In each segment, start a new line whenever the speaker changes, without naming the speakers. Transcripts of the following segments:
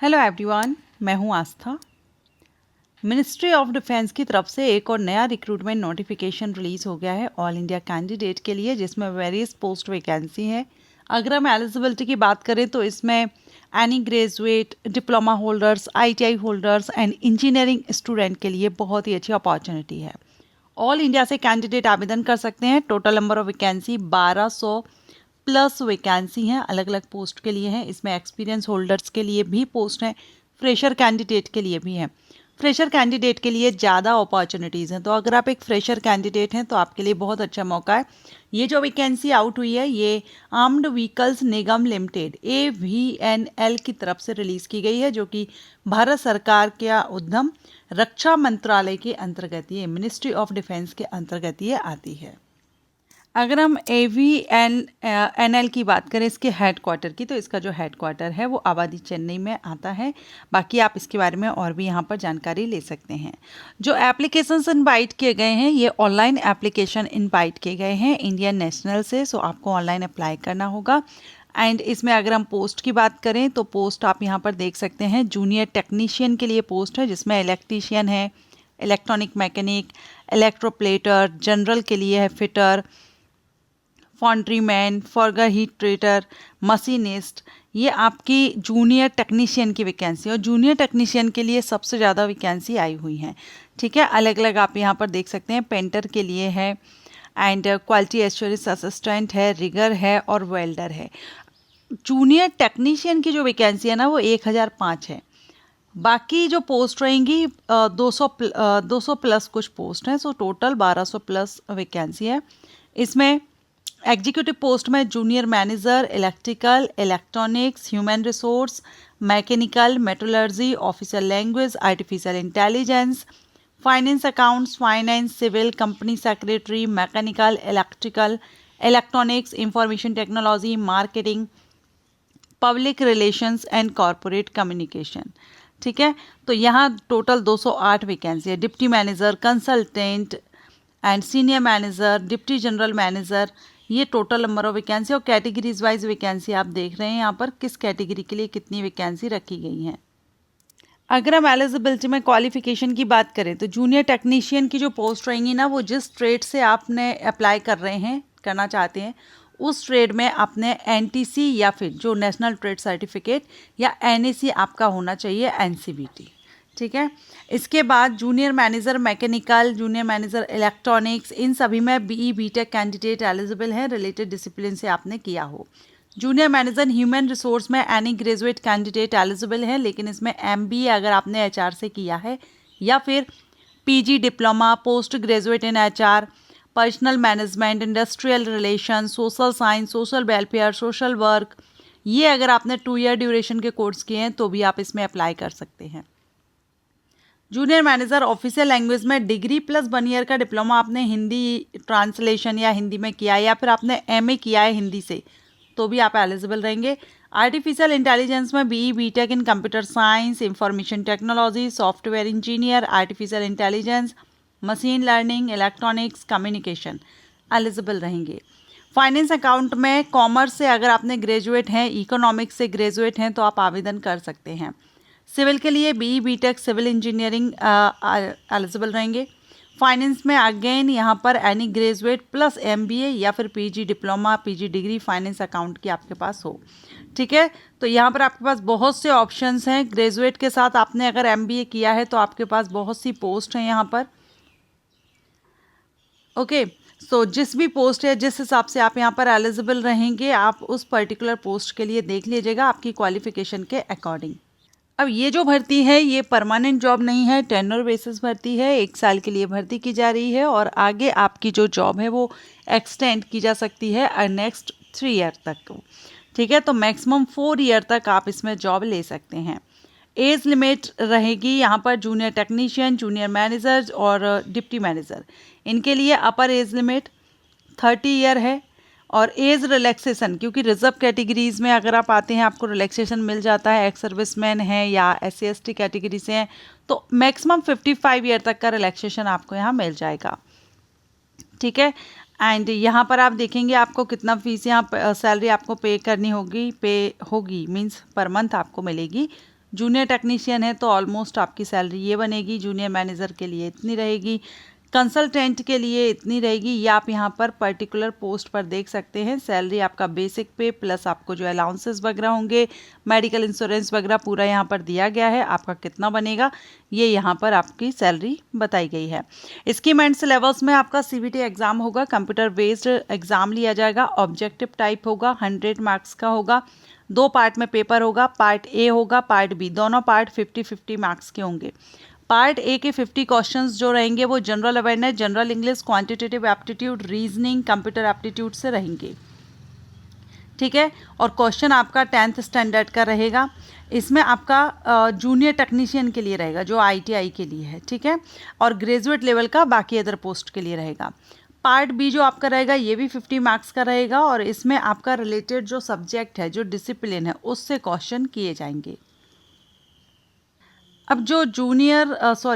Hello everyone, मैं हूं आस्था। Ministry of defence की तरफ से एक और नया रिक्रूटमेंट नोटिफिकेशन रिलीज़ हो गया है ऑल इंडिया कैंडिडेट के लिए, जिसमें वेरियस पोस्ट वैकेंसी है। अगर हम एलिजिबिलिटी की बात करें तो इसमें any graduate, diploma holders, ITI holders and engineering student के लिए बहुत ही अच्छी अपॉर्चुनिटी है। ऑल इंडिया से कैंडिडेट आवेदन कर सकते हैं। Total number of vacancy 1200 plus vacancy हैं, अलग अलग पोस्ट के लिए हैं। इसमें एक्सपीरियंस होल्डर्स के लिए भी पोस्ट हैं, फ्रेशर कैंडिडेट के लिए भी हैं। फ्रेशर कैंडिडेट के लिए ज़्यादा अपॉर्चुनिटीज़ हैं, तो अगर आप एक फ्रेशर कैंडिडेट हैं तो आपके लिए बहुत अच्छा मौका है। ये जो वैकेंसी आउट हुई है ये आर्म्ड व्हीकल्स निगम लिमिटेड AVNL की तरफ से रिलीज़ की गई है, जो कि भारत सरकार का उद्यम रक्षा मंत्रालय के अंतर्गत, ये मिनिस्ट्री ऑफ डिफेंस के अंतर्गत ये आती है। अगर हम AVNL की बात करें इसके हेडक्वार्टर की, तो इसका जो हेडक्वार्टर है वो आबादी चेन्नई में आता है। बाकी आप इसके बारे में और भी यहाँ पर जानकारी ले सकते हैं। जो एप्लीकेशंस इनवाइट किए गए हैं ये ऑनलाइन एप्लीकेशन इनवाइट किए गए हैं इंडियन नेशनल से, सो आपको ऑनलाइन अप्लाई करना होगा। एंड इसमें अगर हम पोस्ट की बात करें तो पोस्ट आप यहाँ पर देख सकते हैं। जूनियर टेक्नीशियन के लिए पोस्ट है, जिसमें इलेक्ट्रीशियन है, इलेक्ट्रॉनिक मैकेनिक, इलेक्ट्रोप्लेटर, जनरल के लिए है फिटर, फॉन्ट्रीमैन, फॉर्गर हीट ट्रेटर, मशीनिस्ट। ये आपकी जूनियर टेक्नीशियन की वैकेंसी है और जूनियर टेक्नीशियन के लिए सबसे ज़्यादा वैकेंसी आई हुई हैं। ठीक है, अलग अलग आप यहाँ पर देख सकते हैं। पेंटर के लिए है एंड क्वालिटी एश्योरेंस असिस्टेंट है, रिगर है और वेल्डर है। जूनियर टेक्नीशियन की जो वैकेंसी है ना वो 1005 है। बाकी जो पोस्ट रहेंगी 200 प्लस कुछ पोस्ट हैं, सो टोटल 1200 प्लस वैकेंसी है। इसमें एग्जीक्यूटिव पोस्ट में junior manager, electrical, electronics, human resource, mechanical, metrology, official language, artificial intelligence, finance accounts, finance, civil, company secretary, mechanical, electrical, electronics, information technology, marketing, public relations and corporate communication. ठीक है, तो यहाँ total 208 vacancy है। Deputy manager, consultant and senior manager, deputy general manager, ये total number of vacancy. और categories wise vacancy आप देख रहे हैं यहाँ पर किस कैटेगरी के लिए कितनी वैकेंसी रखी गई हैं। अगर हम एलिजिबिलिटी में क्वालिफिकेशन की बात करें तो जूनियर टेक्नीशियन की जो पोस्ट रहेंगी ना, वो जिस ट्रेड से आपने अप्लाई कर रहे हैं, करना चाहते हैं, उस ट्रेड में आपने NTC या फिर जो नेशनल ट्रेड सर्टिफिकेट या NAC आपका होना चाहिए, NCBT। ठीक है, इसके बाद junior manager mechanical, junior manager electronics, इन सभी में BE BTech कैंडिडेट एलिजिबल है, रिलेटेड डिसिप्लिन से आपने किया हो। जूनियर मैनेजर ह्यूमन रिसोर्स में एनी ग्रेजुएट कैंडिडेट एलिजिबल है, लेकिन इसमें MBA अगर आपने HR से किया है या फिर PG diploma, post graduate in HR, personal management, industrial relation, social science, social welfare, social work, ये अगर आपने 2 ईयर ड्यूरेशन के कोर्स किए हैं तो भी आप इसमें अप्लाई कर सकते हैं। जूनियर मैनेजर ऑफिशियल लैंग्वेज में डिग्री प्लस 1 ईयर का डिप्लोमा आपने हिंदी ट्रांसलेशन या हिंदी में किया है या फिर आपने MA किया है हिंदी से, तो भी आप एलिजिबल रहेंगे। आर्टिफिशियल इंटेलिजेंस में BE BTech in computer science, information technology, software engineer, artificial intelligence, machine learning, electronics, communication eligible रहेंगे। फाइनेंस अकाउंट में कॉमर्स से अगर आपने ग्रेजुएट हैं, इकोनॉमिक्स से ग्रेजुएट हैं तो आप आवेदन कर सकते हैं। सिविल के लिए BE BTech civil engineering eligible रहेंगे। फाइनेंस में अगेन यहाँ पर एनी ग्रेजुएट प्लस MBA या फिर PG diploma, PG degree finance account की आपके पास हो। ठीक है, तो यहाँ पर आपके पास बहुत से ऑप्शंस हैं। ग्रेजुएट के साथ आपने अगर MBA किया है तो आपके पास बहुत सी पोस्ट हैं यहाँ पर। ओके, सो जिस भी पोस्ट है, जिस हिसाब से आप यहाँ पर एलिजिबल रहेंगे, आप उस पर्टिकुलर पोस्ट के लिए देख लीजिएगा आपकी क्वालिफिकेशन के अकॉर्डिंग। अब ये जो भर्ती है ये परमानेंट जॉब नहीं है, टेन्योर बेसिस भर्ती है। 1 साल के लिए भर्ती की जा रही है और आगे आपकी जो जॉब है वो एक्सटेंड की जा सकती है नेक्स्ट 3 ईयर तक। ठीक है, तो मैक्सिमम 4 ईयर तक आप इसमें जॉब ले सकते हैं। एज लिमिट रहेगी यहाँ पर जूनियर टेक्नीशियन, जूनियर मैनेजर और डिप्टी मैनेजर, इनके लिए अपर एज लिमिट 30 ईयर है। और एज रिलैक्सेशन, क्योंकि रिजर्व कैटेगरीज में अगर आप आते हैं आपको रिलैक्सेशन मिल जाता है, एक्स सर्विसमैन है या SC/ST कैटेगरी से हैं तो मैक्सिमम 55 ईयर तक का रिलैक्सेशन आपको यहाँ मिल जाएगा। ठीक है, एंड यहाँ पर आप देखेंगे आपको कितना फीस यहाँ सैलरी आपको पे करनी होगी, पे होगी मीन्स पर मंथ आपको मिलेगी जूनियर टेक्नीशियन है तो ऑलमोस्ट आपकी सैलरी ये बनेगी, जूनियर मैनेजर के लिए इतनी रहेगी, कंसल्टेंट के लिए इतनी रहेगी। ये आप यहाँ पर पर्टिकुलर पोस्ट पर देख सकते हैं। सैलरी आपका बेसिक पे प्लस आपको जो अलाउंसेस वगैरह होंगे, मेडिकल इंश्योरेंस वगैरह पूरा यहाँ पर दिया गया है, आपका कितना बनेगा ये यहाँ पर आपकी सैलरी बताई गई है। स्कीम एंड सिलेबस में आपका CBT एग्जाम होगा, कंप्यूटर बेस्ड एग्जाम लिया जाएगा, ऑब्जेक्टिव टाइप होगा, 100 मार्क्स का होगा, 2 पार्ट में पेपर होगा, पार्ट ए होगा, पार्ट बी, दोनों पार्ट 50-50 मार्क्स के होंगे। पार्ट ए के 50 क्वेश्चंस जो रहेंगे वो general awareness, general English, quantitative aptitude, reasoning, computer aptitude से रहेंगे, ठीक है। और क्वेश्चन आपका 10th स्टैंडर्ड का रहेगा। इसमें आपका जूनियर टेक्नीशियन के लिए रहेगा जो ITI के लिए है, ठीक है, और ग्रेजुएट लेवल का बाकी अदर पोस्ट के लिए रहेगा। पार्ट बी जो आपका रहेगा ये भी 50 मार्क्स का रहेगा और इसमें आपका रिलेटेड जो सब्जेक्ट है, जो डिसिप्लिन है, उससे क्वेश्चन किए जाएंगे। अब जो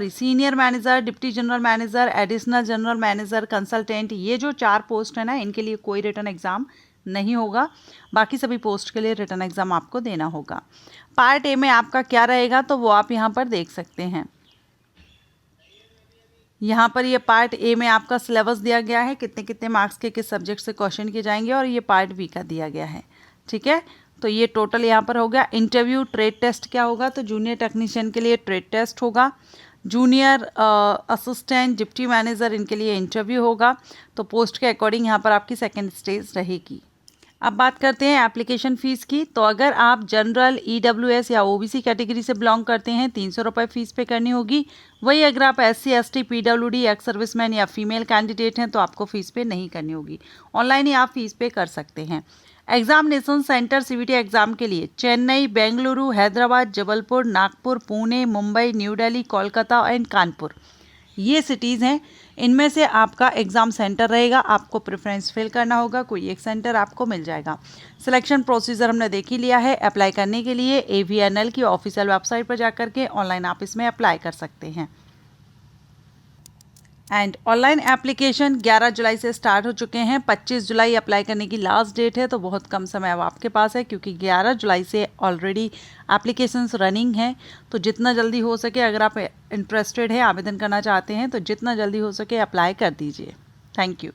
senior manager, deputy general manager, additional general manager, consultant, ये जो 4 पोस्ट है ना, इनके लिए कोई रिटन एग्जाम नहीं होगा। बाकी सभी पोस्ट के लिए रिटन एग्जाम आपको देना होगा। पार्ट ए में आपका क्या रहेगा तो वो आप यहाँ पर देख सकते हैं। यहाँ पर ये पार्ट ए में आपका सिलेबस दिया गया है, कितने कितने मार्क्स के किस सब्जेक्ट से क्वेश्चन किए जाएंगे, और ये पार्ट बी का दिया गया है, ठीक है। तो ये टोटल यहाँ पर हो गया। इंटरव्यू, ट्रेड टेस्ट क्या होगा तो जूनियर टेक्नीशियन के लिए ट्रेड टेस्ट होगा, जूनियर असिस्टेंट, डिप्टी मैनेजर, इनके लिए इंटरव्यू होगा। तो पोस्ट के अकॉर्डिंग यहाँ पर आपकी सेकेंड स्टेज रहेगी। अब बात करते हैं एप्लीकेशन फ़ीस की। तो अगर आप जनरल, EWS या OBC कैटेगरी से बिलोंग करते हैं 300 रुपये फ़ीस पे करनी होगी। वही अगर आप SC, ST, PWD, ex serviceman या फीमेल कैंडिडेट हैं तो आपको फ़ीस पे नहीं करनी होगी, ऑनलाइन ही आप फ़ीस पे कर सकते हैं। एग्जामिनेशन सेंटर CBT एग्ज़ाम के लिए चेन्नई, बेंगलुरु, हैदराबाद, जबलपुर, नागपुर, पुणे, मुंबई, न्यू दिल्ली, कोलकाता एंड कानपुर, ये सिटीज़ हैं। इनमें से आपका एग्ज़ाम सेंटर रहेगा, आपको प्रेफरेंस फिल करना होगा, कोई एक सेंटर आपको मिल जाएगा। सिलेक्शन प्रोसीजर हमने देख ही लिया है। अप्लाई करने के लिए AVNL की ऑफिशियल वेबसाइट पर जाकर के ऑनलाइन आप इसमें अप्लाई कर सकते हैं। एंड ऑनलाइन एप्लीकेशन 11 जुलाई से स्टार्ट हो चुके हैं। 25 जुलाई अप्लाई करने की लास्ट डेट है, तो बहुत कम समय अब आपके पास है, क्योंकि 11 जुलाई से ऑलरेडी एप्लीकेशंस रनिंग हैं। तो जितना जल्दी हो सके, अगर आप इंटरेस्टेड हैं, आवेदन करना चाहते हैं, तो जितना जल्दी हो सके अप्लाई कर दीजिए। Thank you.